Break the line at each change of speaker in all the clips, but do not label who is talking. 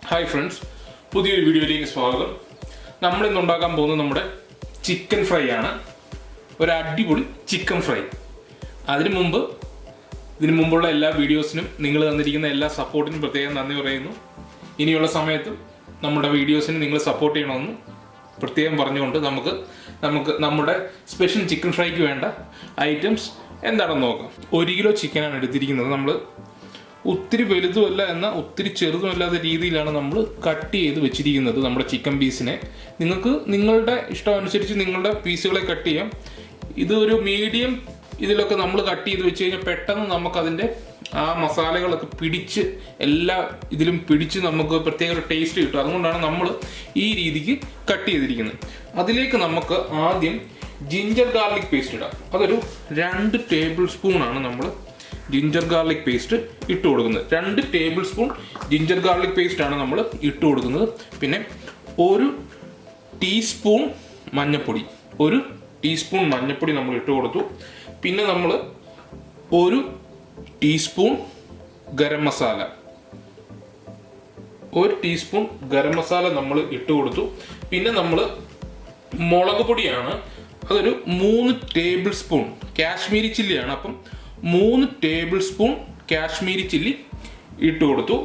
Hi friends, പുതിയൊരു വീഡിയോയിലേക്ക് സ്വാഗതം. നമ്മളിന്ന് ഉണ്ടാക്കാൻ പോകുന്നത് നമ്മുടെ ചിക്കൻ ഫ്രൈ ആണ്. ഒരു അടിപൊളി ചിക്കൻ ഫ്രൈ. ഇതിനു മുമ്പുള്ള എല്ലാ വീഡിയോസിനും നിങ്ങൾ തന്നിരിക്കുന്ന എല്ലാ സപ്പോർട്ടിനും പ്രത്യേകം നന്ദി പറയുന്നു. ഇനിയുള്ള സമയത്തും നമ്മുടെ വീഡിയോസിന് നിങ്ങൾ സപ്പോർട്ട് ചെയ്യണമെന്ന് പ്രത്യേകം പറഞ്ഞുകൊണ്ട് നമുക്ക് നമ്മുടെ സ്പെഷ്യൽ ചിക്കൻ ഫ്രൈക്ക് വേണ്ട ഐറ്റംസ് എന്താണെന്ന് നോക്കാം. 1 കിലോ ചിക്കനാണ് എടുത്തിരിക്കുന്നത്. നമ്മൾ ഒത്തിരി വലുതുമല്ല എന്നാൽ ഒത്തിരി ചെറുതുമല്ലാത്ത രീതിയിലാണ് നമ്മൾ കട്ട് ചെയ്ത് വെച്ചിരിക്കുന്നത് നമ്മുടെ ചിക്കൻ പീസിനെ. നിങ്ങൾക്ക് നിങ്ങളുടെ ഇഷ്ടമനുസരിച്ച് നിങ്ങളുടെ പീസുകളെ കട്ട് ചെയ്യാം. ഇത് ഒരു മീഡിയം ഇതിലൊക്കെ നമ്മൾ കട്ട് ചെയ്ത് വെച്ച് കഴിഞ്ഞാൽ പെട്ടെന്ന് നമുക്കതിൻ്റെ ആ മസാലകളൊക്കെ പിടിച്ച് എല്ലാ ഇതിലും പിടിച്ച് നമുക്ക് പ്രത്യേക ഒരു ടേസ്റ്റ് കിട്ടും. അതുകൊണ്ടാണ് നമ്മൾ ഈ രീതിക്ക് കട്ട് ചെയ്തിരിക്കുന്നത്. അതിലേക്ക് നമുക്ക് ആദ്യം ജിഞ്ചർ ഗാർലിക് പേസ്റ്റ് ഇടാം. അതൊരു 2 ടേബിൾ സ്പൂണാണ് നമ്മൾ ജിഞ്ചർ ഗാർലിക് പേസ്റ്റ് ഇട്ട് കൊടുക്കുന്നത്. 2 table spoon ginger garlic paste ആണ് നമ്മൾ ഇട്ട് കൊടുക്കുന്നത്. പിന്നെ 1 ടീസ്പൂൺ മഞ്ഞൾപ്പൊടി നമ്മൾ ഇട്ട് കൊടുത്തു. പിന്നെ നമ്മൾ 1 ടീസ്പൂൺ ഗരം മസാല നമ്മൾ ഇട്ട് കൊടുത്തു. പിന്നെ നമ്മൾ മുളക് പൊടിയാണ്, അതൊരു 3 ടേബിൾ സ്പൂൺ കാശ്മീരി ചില്ലിയാണ്. അപ്പം 3 ടേബിൾ സ്പൂൺ കാശ്മീരി ചില്ലി ഇട്ട് കൊടുത്തു.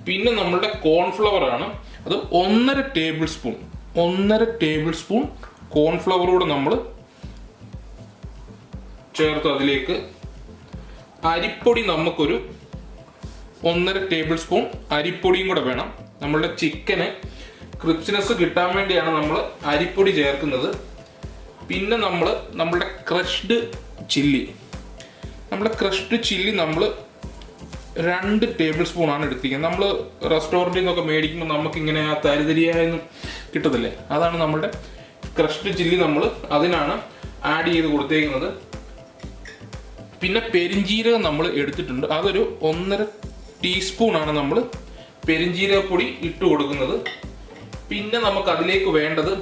പിന്നെ നമ്മളുടെ കോൺഫ്ലവർ ആണ്, അത് 1.5 ടേബിൾ സ്പൂൺ കോൺഫ്ലവർ കൂടെ നമ്മൾ ചേർത്ത് അതിലേക്ക് അരിപ്പൊടി നമുക്കൊരു 1.5 ടേബിൾ സ്പൂൺ അരിപ്പൊടിയും കൂടെ വേണം. നമ്മളുടെ ചിക്കന് ക്രിപ്സിനെസ് കിട്ടാൻ വേണ്ടിയാണ് നമ്മൾ അരിപ്പൊടി ചേർക്കുന്നത്. പിന്നെ നമ്മളുടെ ക്രഷ്ഡ് ചില്ലി നമ്മൾ 2 ടേബിൾ സ്പൂൺ ആണ് എടുത്തിരിക്കുന്നത്. നമ്മൾ റെസ്റ്റോറൻറ്റിൽ നിന്നൊക്കെ മേടിക്കുമ്പോൾ നമുക്കിങ്ങനെ ആ തരിതരിയായൊന്നും കിട്ടത്തില്ലേ, അതാണ് നമ്മളുടെ ക്രഷ്ഡ് ചില്ലി. നമ്മൾ അതിനാണ് ആഡ് ചെയ്ത് കൊടുത്തേക്കുന്നത്. പിന്നെ പെരിഞ്ജീരകം നമ്മൾ എടുത്തിട്ടുണ്ട്, അതൊരു 1.5 ടീസ്പൂണാണ് നമ്മൾ പെരിഞ്ജീരകപ്പൊടി ഇട്ട് കൊടുക്കുന്നത്. പിന്നെ നമുക്ക് അതിലേക്ക് വേണ്ടത്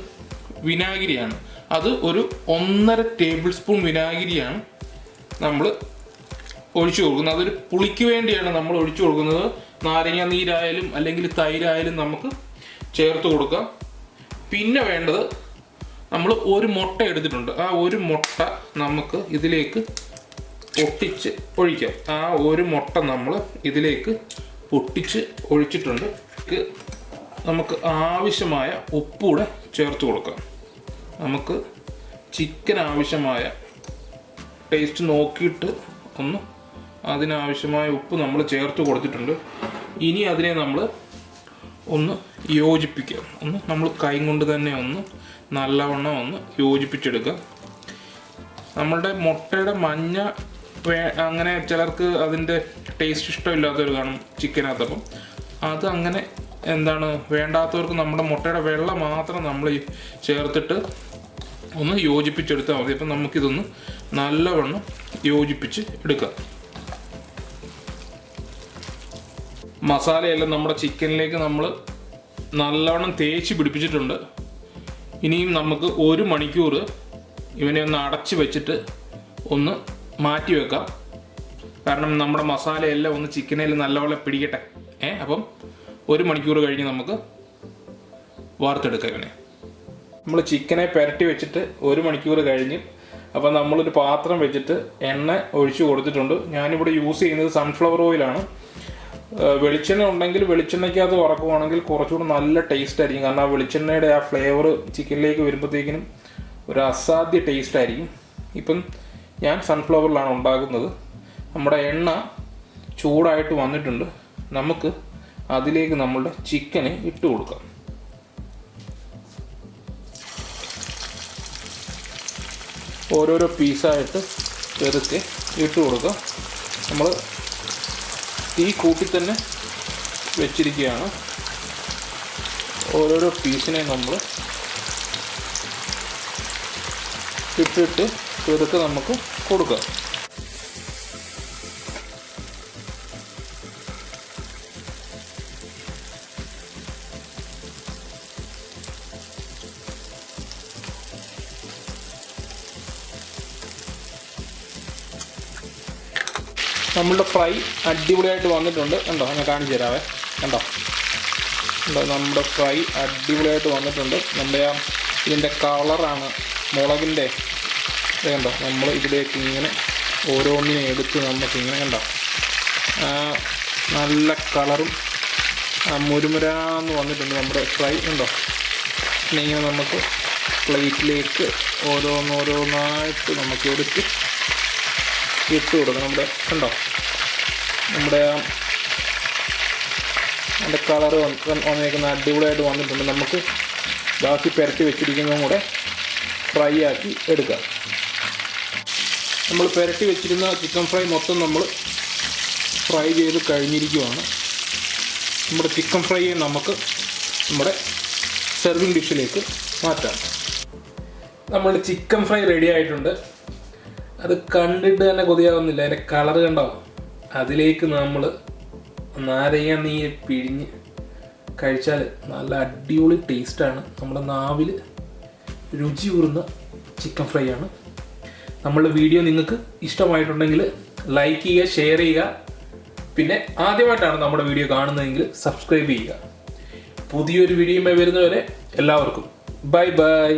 വിനാഗിരിയാണ്. അത് ഒരു 1.5 ടേബിൾ സ്പൂൺ വിനാഗിരിയാണ് നമ്മൾ ഒഴിച്ചു കൊടുക്കുന്നത്. അതൊരു പുളിക്ക് വേണ്ടിയാണ് നമ്മൾ ഒഴിച്ചു കൊടുക്കുന്നത്. നാരങ്ങ നീരായാലും അല്ലെങ്കിൽ തൈരായാലും നമുക്ക് ചേർത്ത് കൊടുക്കാം. പിന്നെ വേണ്ടത് നമ്മൾ 1 മുട്ട എടുത്തിട്ടുണ്ട്. ആ 1 മുട്ട നമുക്ക് ഇതിലേക്ക് പൊട്ടിച്ച് ഒഴിക്കാം. ആ 1 മുട്ട നമ്മൾ ഇതിലേക്ക് പൊട്ടിച്ച് ഒഴിച്ചിട്ടുണ്ട്. നമുക്ക് ആവശ്യമായ ഉപ്പൂടെ ചേർത്ത് കൊടുക്കാം. നമുക്ക് ചിക്കൻ ആവശ്യമായ ടേസ്റ്റ് നോക്കിയിട്ട് അതിനാവശ്യമായ ഉപ്പ് നമ്മൾ ചേർത്ത് കൊടുത്തിട്ടുണ്ട്. ഇനി അതിനെ നമ്മൾ ഒന്ന് യോജിപ്പിക്കാം. നമ്മൾ കൈ കൊണ്ട് തന്നെ നല്ലവണ്ണം യോജിപ്പിച്ചെടുക്കാം. നമ്മളുടെ മുട്ടയുടെ മഞ്ഞ അങ്ങനെ ചിലർക്ക് അതിൻ്റെ ടേസ്റ്റ് ഇഷ്ടമില്ലാത്തവർ കാണും ചിക്കനകത്തപ്പം. അത് അങ്ങനെ വേണ്ടാത്തവർക്ക് നമ്മുടെ മുട്ടയുടെ വെള്ള മാത്രം നമ്മൾ ചേർത്തിട്ട് യോജിപ്പിച്ചെടുത്താൽ മതി. അപ്പം നമുക്കിതൊന്ന് നല്ലവണ്ണം യോജിപ്പിച്ച് എടുക്കാം. മസാലയെല്ലാം നമ്മുടെ ചിക്കനിലേക്ക് നമ്മൾ നല്ലവണ്ണം തേച്ച് പിടിപ്പിച്ചിട്ടുണ്ട്. ഇനിയും നമുക്ക് 1 മണിക്കൂർ ഇവനെ ഒന്ന് അടച്ച് വെച്ചിട്ട് മാറ്റി വെക്കാം. കാരണം നമ്മുടെ മസാലയെല്ലാം ചിക്കനിൽ നല്ലപോലെ പിടിക്കട്ടെ. അപ്പം 1 മണിക്കൂർ കഴിഞ്ഞ് നമുക്ക് വാർത്തെടുക്കാം ഇവനെ. നമ്മൾ ചിക്കനെ പുരട്ടി വെച്ചിട്ട് 1 മണിക്കൂർ കഴിഞ്ഞ്. അപ്പം നമ്മളൊരു പാത്രം വെച്ചിട്ട് എണ്ണ ഒഴിച്ചു കൊടുത്തിട്ടുണ്ട്. ഞാനിവിടെ യൂസ് ചെയ്യുന്നത് സൺഫ്ലവർ ഓയിലാണ്. വെളിച്ചെണ്ണ ഉണ്ടെങ്കിൽ വെളിച്ചെണ്ണയ്ക്കകത്ത് വറക്കുവാണെങ്കിൽ കുറച്ചുകൂടി നല്ല ടേസ്റ്റ് ആയിരിക്കും. കാരണം ആ വെളിച്ചെണ്ണയുടെ ആ ഫ്ലേവർ ചിക്കനിലേക്ക് വരുമ്പോഴത്തേക്കിനും ഒരു അസാധ്യ ടേസ്റ്റ് ആയിരിക്കും. ഇപ്പം ഞാൻ സൺഫ്ലവറിലാണ് ഉണ്ടാക്കുന്നത്. നമ്മുടെ എണ്ണ ചൂടായിട്ട് വന്നിട്ടുണ്ട്. നമുക്ക് അതിലേക്ക് നമ്മളുടെ ചിക്കനെ ഇട്ട് കൊടുക്കാം. ഓരോരോ പീസായിട്ട് ചെറുക്കെ ഇട്ട് കൊടുക്കാം. നമ്മൾ തീ കൂട്ടി തന്നെ വെച്ചിരിക്കുകയാണ്. ഓരോരോ പീസിനെ നമ്മൾ ഇട്ടിട്ട് ചെറുക്കെ നമുക്ക് കൊടുക്കാം. നമ്മളുടെ ഫ്രൈ അടിപൊളിയായിട്ട് വന്നിട്ടുണ്ട്. കണ്ടോ, ഞാൻ കാണിച്ചു തരാവേ. കണ്ടോ നമ്മുടെ ഫ്രൈ അടിപൊളിയായിട്ട് വന്നിട്ടുണ്ട്. നമ്മുടെ ഇതിൻ്റെ കളറാണ് മുളകിൻ്റെ കണ്ടോ. നമ്മൾ ഇതിലേക്ക് ഇങ്ങനെ ഓരോന്നിനെ എടുത്ത് നമുക്കിങ്ങനെ കണ്ടോ നല്ല കളറും മുരുമുരാന്ന് വന്നിട്ടുണ്ട് നമ്മുടെ ഫ്രൈ ഉണ്ടോ. പിന്നെ ഇങ്ങനെ നമുക്ക് പ്ലേറ്റിലേക്ക് ഓരോന്നായിട്ട് നമുക്ക് എടുത്ത് ഇട്ട് കൊടുക്കണം. നമ്മുടെ കണ്ടോ നമ്മുടെ അതിൻ്റെ കളറ് വന്നേക്കുന്ന അടിപൊളിയായിട്ട് വന്നിട്ടുണ്ട്. നമുക്ക് ബാക്കി പുരട്ടി വെച്ചിരിക്കുന്നതും കൂടെ ഫ്രൈ ആക്കി എടുക്കാം. നമ്മൾ പുരട്ടി വെച്ചിരുന്ന ചിക്കൻ ഫ്രൈ മൊത്തം നമ്മൾ ഫ്രൈ ചെയ്ത് കഴിഞ്ഞിരിക്കുവാണ്. നമ്മുടെ ചിക്കൻ ഫ്രൈയെ നമുക്ക് നമ്മുടെ സെർവിങ് ഡിഷിലേക്ക് മാറ്റാം. നമ്മളുടെ ചിക്കൻ ഫ്രൈ റെഡി ആയിട്ടുണ്ട്. അത് കണ്ടിട്ട് തന്നെ കൊതിയാവുന്നില്ല. അതിൻ്റെ കളറ് കണ്ടോ. അതിലേക്ക് നമ്മൾ നാരങ്ങ നീര് പിഴിഞ്ഞ് കഴിച്ചാൽ നല്ല അടിപൊളി ടേസ്റ്റാണ്. നമ്മുടെ നാവിൽ രുചി ഊറുന്ന ചിക്കൻ ഫ്രൈ ആണ്. നമ്മളുടെ വീഡിയോ നിങ്ങൾക്ക് ഇഷ്ടമായിട്ടുണ്ടെങ്കിൽ ലൈക്ക് ചെയ്യുക, ഷെയർ ചെയ്യുക. പിന്നെ ആദ്യമായിട്ടാണ് നമ്മുടെ വീഡിയോ കാണുന്നതെങ്കിൽ സബ്സ്ക്രൈബ് ചെയ്യുക. പുതിയൊരു വീഡിയോയുമായി വരുന്നവരെ എല്ലാവർക്കും ബൈ ബൈ.